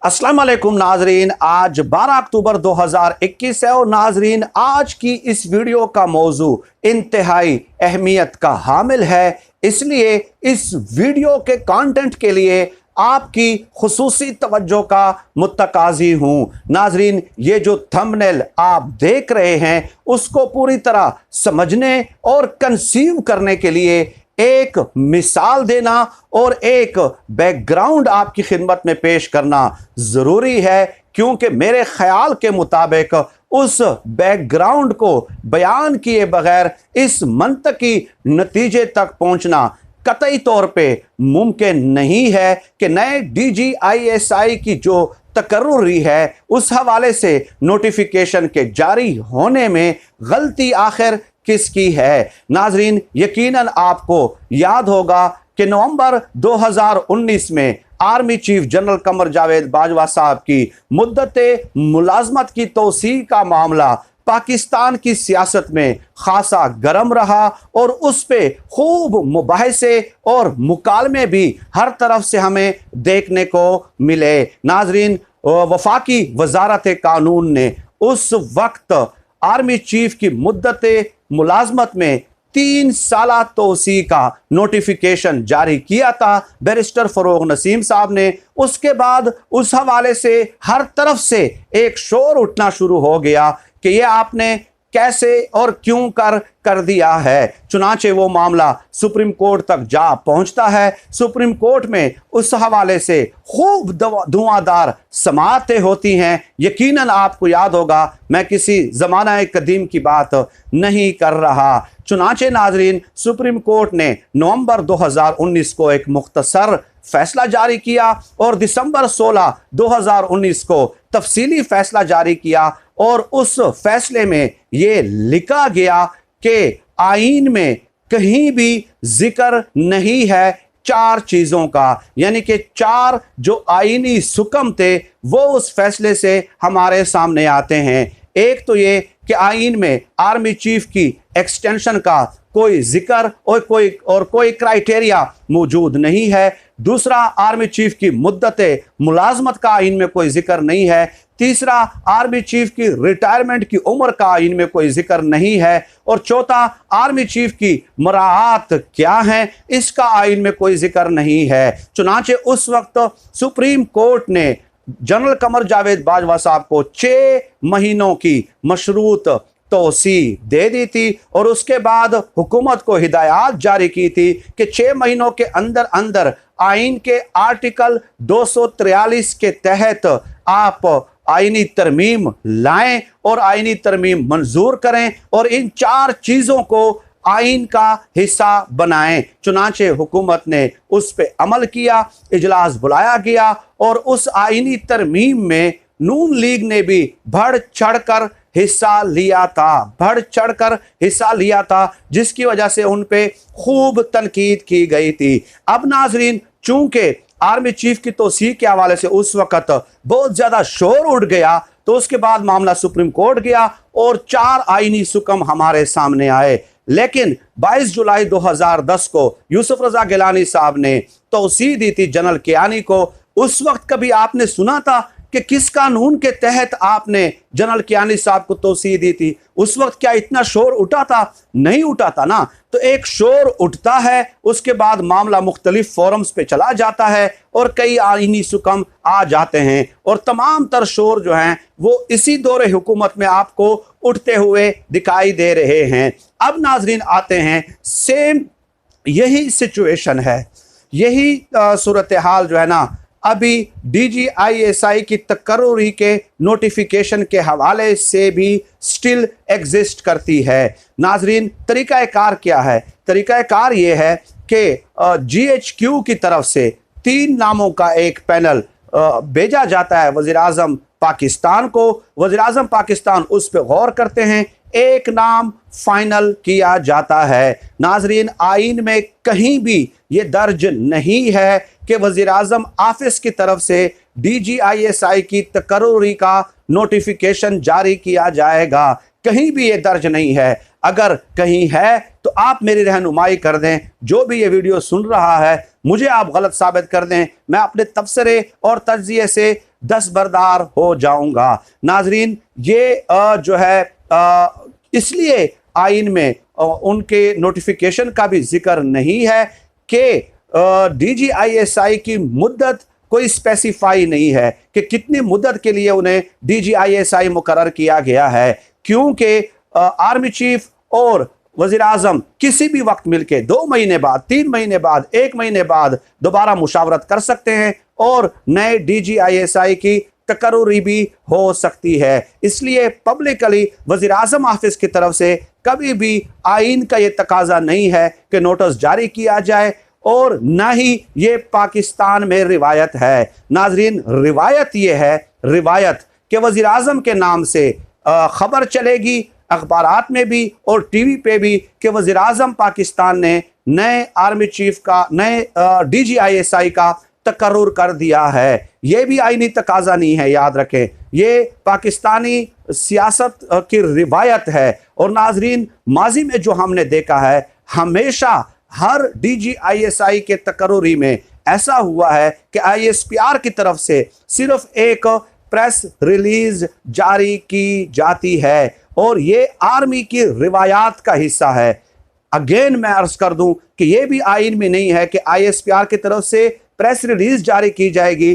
अस्सलाम वालेकुम नाजरीन, आज 12 अक्टूबर 2021 है और नाजरीन आज की इस वीडियो का मौजू इंतहाई अहमियत का हामिल है। इसलिए इस वीडियो के कंटेंट के लिए आपकी खुसूसी तवज्जो का मुत्तकाजी हूँ। नाजरीन, ये जो थंबनेल आप देख रहे हैं उसको पूरी तरह समझने और कंसीव करने के लिए एक मिसाल देना और एक बैकग्राउंड आपकी खिदमत में पेश करना ज़रूरी है, क्योंकि मेरे ख्याल के मुताबिक उस बैकग्राउंड को बयान किए बगैर इस मंतकी नतीजे तक पहुंचना कतई तौर पे मुमकिन नहीं है कि नए DG ISI की जो तकर्रुरी है उस हवाले से नोटिफिकेशन के जारी होने में गलती आखिर किसकी है। नाजरीन, यकीनन आपको याद होगा कि नवंबर 2019 में army chief general Qamar Javed Bajwa साहब की मुद्दते मुलाजमत की तोसी का मामला पाकिस्तान की सियासत में खासा गर्म रहा और उस पे खूब मुबाहिसे और मुकालमे भी हर तरफ से हमें देखने को मिले। नाजरीन, वफाकी वजारत कानून ने उस वक्त आर्मी चीफ की मुद्दते मुलाजमत में 3 साला तोसी का नोटिफिकेशन जारी किया था बैरिस्टर फरोग नसीम साहब ने। उसके बाद उस हवाले से हर तरफ से एक शोर उठना शुरू हो गया कि ये आपने कैसे और क्यों कर दिया है। चुनाचे वो मामला सुप्रीम कोर्ट तक जा पहुंचता है। सुप्रीम कोर्ट में उस हवाले से खूब धुआंधार समाअतें होती हैं। यकीनन आपको याद होगा, मैं किसी ज़माना कदीम की बात नहीं कर रहा। चुनाचे नाजरीन, सुप्रीम कोर्ट ने नवंबर 2019 को एक मुख्तसर फैसला जारी किया और दिसंबर 16, 2019 को तफसीली फैसला जारी किया और उस फैसले में ये लिखा गया कि आईन में कहीं भी जिक्र नहीं है 4 चीज़ों का, यानी कि 4 जो आईनी सुकम थे वो उस फैसले से हमारे सामने आते हैं। एक तो ये कि आईन में आर्मी चीफ की एक्सटेंशन का कोई जिक्र और कोई क्राइटेरिया मौजूद नहीं है। दूसरा, आर्मी चीफ की मुद्दते मुलाजमत का आईन में कोई जिक्र नहीं है। तीसरा, आर्मी चीफ की रिटायरमेंट की उम्र का आईन में कोई जिक्र नहीं है। और चौथा, आर्मी चीफ की मराआत क्या है इसका आईन में कोई जिक्र नहीं है। चुनाचे उस वक्त सुप्रीम कोर्ट ने जनरल कमर जावेद बाजवा साहब को 6 महीनों की मशरूत तोसी दे दी थी और उसके बाद हुकूमत को हिदायत जारी की थी कि 6 महीनों के अंदर अंदर आइन के आर्टिकल 243 के तहत आप आईनी तरमीम लाएं और आईनी तरमीम मंजूर करें और इन 4 चीज़ों को आइन का हिस्सा बनाएं। चुनाचे हुकूमत ने उस पर अमल किया, इजलास बुलाया गया और उस आईनी तरमीम में नून लीग ने भी बढ़ चढ़कर हिस्सा लिया था, जिसकी वजह से उन पे खूब तनकीद की गई थी। अब नाजरीन, चूंकि आर्मी चीफ की तोसी के हवाले से उस वक्त बहुत ज़्यादा शोर उठ गया, तो उसके बाद मामला सुप्रीम कोर्ट गया और 4 आईनी सुकम हमारे सामने आए। लेकिन 22 जुलाई 2010 को यूसुफ रजा गिलानी साहब ने तोसी दी थी जनरल कियानी को। उस वक्त कभी आपने सुना था कि किस कानून के तहत आपने जनरल कियानी साहब को तोसी दी थी? उस वक्त क्या इतना शोर उठा था? नहीं उठा था ना। तो एक शोर उठता है, उसके बाद मामला मुख्तलिफ फोरम्स पे चला जाता है और कई आईनी सुकम आ जाते हैं और तमाम तर शोर जो हैं वो इसी दौरे हुकूमत में आपको उठते हुए दिखाई दे रहे हैं। अब नाजरीन आते हैं, सेम यही सिचुएशन है, यही सूरत हाल जो है ना अभी DG ISI की तकर्रुरी के नोटिफिकेशन के हवाले से भी स्टिल एग्जिस्ट करती है। नाजरीन, तरीक़ाकार क्या है? तरीक़ाकार ये है कि GHQ की तरफ से 3 नामों का एक पैनल भेजा जाता है वज़ीर आज़म पाकिस्तान को। वज़ीर आज़म पाकिस्तान उस पर गौर करते हैं, एक नाम फाइनल किया जाता है। नाजरीन, आइन में कहीं भी ये दर्ज नहीं है कि वज़ीर आज़म ऑफिस की तरफ से DG ISI की तकर्रुरी का नोटिफिकेशन जारी किया जाएगा। कहीं भी ये दर्ज नहीं है। अगर कहीं है तो आप मेरी रहनुमाई कर दें। जो भी ये वीडियो सुन रहा है, मुझे आप गलत साबित कर दें। मैं अपने तबसरे और तज्जिए से दस्तबरदार हो जाऊंगा। नाजरीन, ये जो है इसलिए आइन में उनके नोटिफिकेशन का भी जिक्र नहीं है कि DG ISI की मुद्दत कोई स्पेसिफाई नहीं है कि कितनी मुद्दत के लिए उन्हें DG ISI मुकर्रर किया गया है, क्योंकि आर्मी चीफ और वज़ीर आज़म किसी भी वक्त मिलके 2 महीने बाद, 3 महीने बाद, 1 महीने बाद दोबारा मुशावरत कर सकते हैं और नए DG ISI की तकर्री भी हो सकती है। इसलिए पब्लिकली वज़ीर आज़म ऑफिस की तरफ से कभी भी आइन का ये तकाजा नहीं है कि नोटिस जारी किया जाए, और ना ही ये पाकिस्तान में रिवायत है। नाजरीन, रिवायत ये है, रिवायत कि वज़ीर आज़म के नाम से खबर चलेगी अखबारात में भी और टीवी पे भी कि वज़ीर आज़म पाकिस्तान ने नए आर्मी चीफ का, नए DG ISI का तकर्रुर कर दिया है। ये भी आईनी तकाजा नहीं है, याद रखें, ये पाकिस्तानी सियासत की रिवायत है। और नाजरीन, माजी में जो हमने देखा है, हमेशा हर DG ISI के तकर्रुरी में ऐसा हुआ है कि ISPR की तरफ से सिर्फ एक प्रेस रिलीज जारी की जाती है और ये आर्मी की रिवायात का हिस्सा है। अगेन मैं अर्ज कर दूं कि ये भी आइन में नहीं है कि ISPR की तरफ से प्रेस रिलीज जारी की जाएगी,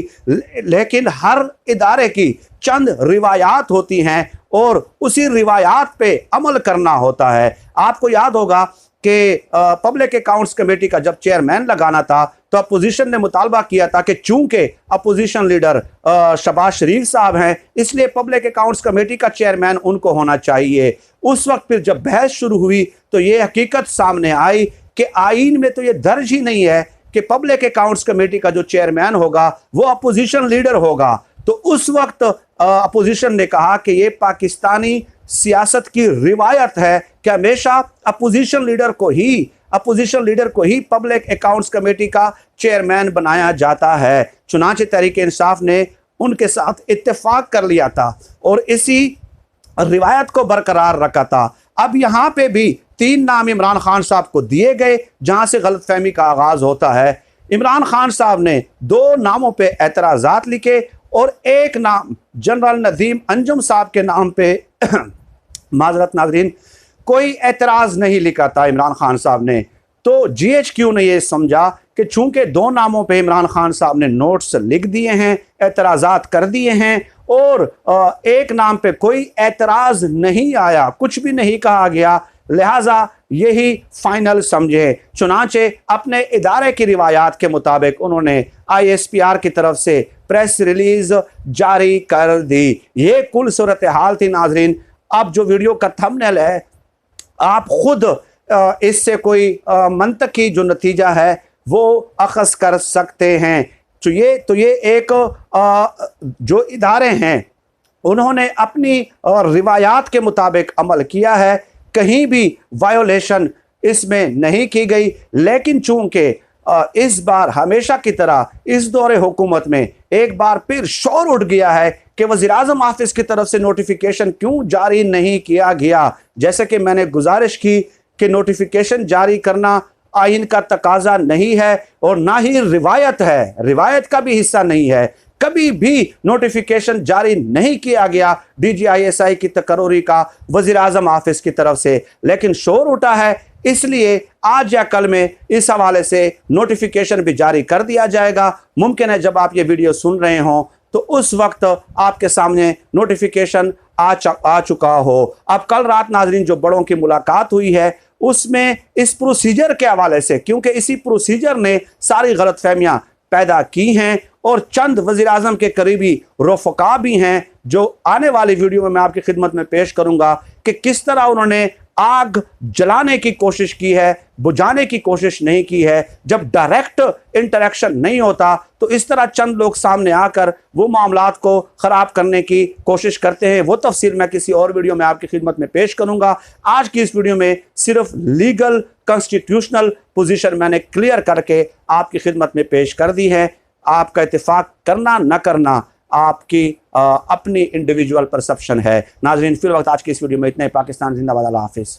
लेकिन हर इदारे की चंद रिवायात होती हैं और उसी रिवायात पे अमल करना होता है। आपको याद होगा कि पब्लिक अकाउंट्स कमेटी का जब चेयरमैन लगाना था तो अपोजिशन ने मुतालबा किया था कि चूंकि अपोजिशन लीडर शहबाज शरीफ साहब हैं, इसलिए पब्लिक अकाउंट्स कमेटी का चेयरमैन उनको होना चाहिए। उस वक्त फिर जब बहस शुरू हुई तो ये हकीकत सामने आई कि आइन में तो ये दर्ज ही नहीं है कि पब्लिक अकाउंट्स कमेटी का जो चेयरमैन होगा वो अपोजिशन लीडर होगा। तो उस वक्त अपोजिशन ने कहा कि ये पाकिस्तानी सियासत की रिवायत है कि हमेशा अपोजिशन लीडर को ही पब्लिक अकाउंट्स कमेटी का चेयरमैन बनाया जाता है। चुनांचे तहरीक इंसाफ ने उनके साथ इत्तेफाक कर लिया था और इसी रिवायत को बरकरार रखा था। अब यहाँ पे भी 3 नाम इमरान खान साहब को दिए गए, जहाँ से गलतफहमी का आगाज होता है। इमरान खान साहब ने 2 नामों पे एतराज़ात लिखे और एक नाम जनरल नदीम अंजुम साहब के नाम पे माजरत नाजरीन कोई एतराज़ नहीं लिखा था इमरान खान साहब ने। तो GHQ ने यह समझा कि चूंकि 2 नामों पे इमरान खान साहब ने नोट्स लिख दिए हैं, एतराज़ात कर दिए हैं और एक नाम पे कोई एतराज़ नहीं आया, कुछ भी नहीं कहा गया, लिहाजा यही फाइनल समझे। चुनांचे अपने इदारे की रिवायात के मुताबिक उन्होंने ISPR की तरफ से प्रेस रिलीज जारी कर दी। ये कुल सूरत हाल थी नाजरीन। अब जो वीडियो का थंबनेल है, आप खुद इससे कोई मंतकी जो नतीजा है वो अखज़ कर सकते हैं। तो ये एक जो इदारे हैं उन्होंने अपनी रिवायात के मुताबिक अमल किया है, कहीं भी वायोलेशन इसमें नहीं की गई। लेकिन चूंकि इस बार हमेशा की तरह इस दौरे हुकूमत में एक बार फिर शोर उठ गया है कि वज़ीर आज़म ऑफिस की तरफ से नोटिफिकेशन क्यों जारी नहीं किया गया। जैसे कि मैंने गुजारिश की कि नोटिफिकेशन जारी करना आइन का तकाजा नहीं है और ना ही रिवायत है, रिवायत का भी हिस्सा नहीं है। कभी भी नोटिफिकेशन जारी नहीं किया गया DG ISI की तकर्री का वज़ीर आज़म ऑफिस की तरफ से, लेकिन शोर उठा है, इसलिए आज या कल में इस हवाले से नोटिफिकेशन भी जारी कर दिया जाएगा। मुमकिन है जब आप ये वीडियो सुन रहे हों तो उस वक्त आपके सामने नोटिफिकेशन आ चुका हो। अब कल रात नाजरीन जो बड़ों की मुलाकात हुई है उसमें इस प्रोसीजर के हवाले से, क्योंकि इसी प्रोसीजर ने सारी गलतफहमियां पैदा की हैं और चंद वज़ीर आज़म के करीबी रफ़का भी हैं जो आने वाली वीडियो में मैं आपकी खिदमत में पेश करूंगा कि किस तरह उन्होंने आग जलाने की कोशिश की है, बुझाने की कोशिश नहीं की है। जब डायरेक्ट इंटरेक्शन नहीं होता तो इस तरह चंद लोग सामने आकर वो मामलात को ख़राब करने की कोशिश करते हैं। वो तफसील मैं किसी और वीडियो में आपकी खिदमत में पेश करूंगा। आज की इस वीडियो में सिर्फ लीगल कॉन्स्टिट्यूशनल पोजीशन मैंने क्लियर करके आपकी खिदमत में पेश कर दी है। आपका इत्तेफाक करना न करना आपकी अपनी इंडिविजुअल परसेप्शन है। नाजरीन, फिर वक्त आज की इस वीडियो में इतना ही। पाकिस्तान जिंदाबाद, अल्लाह हाफिज़।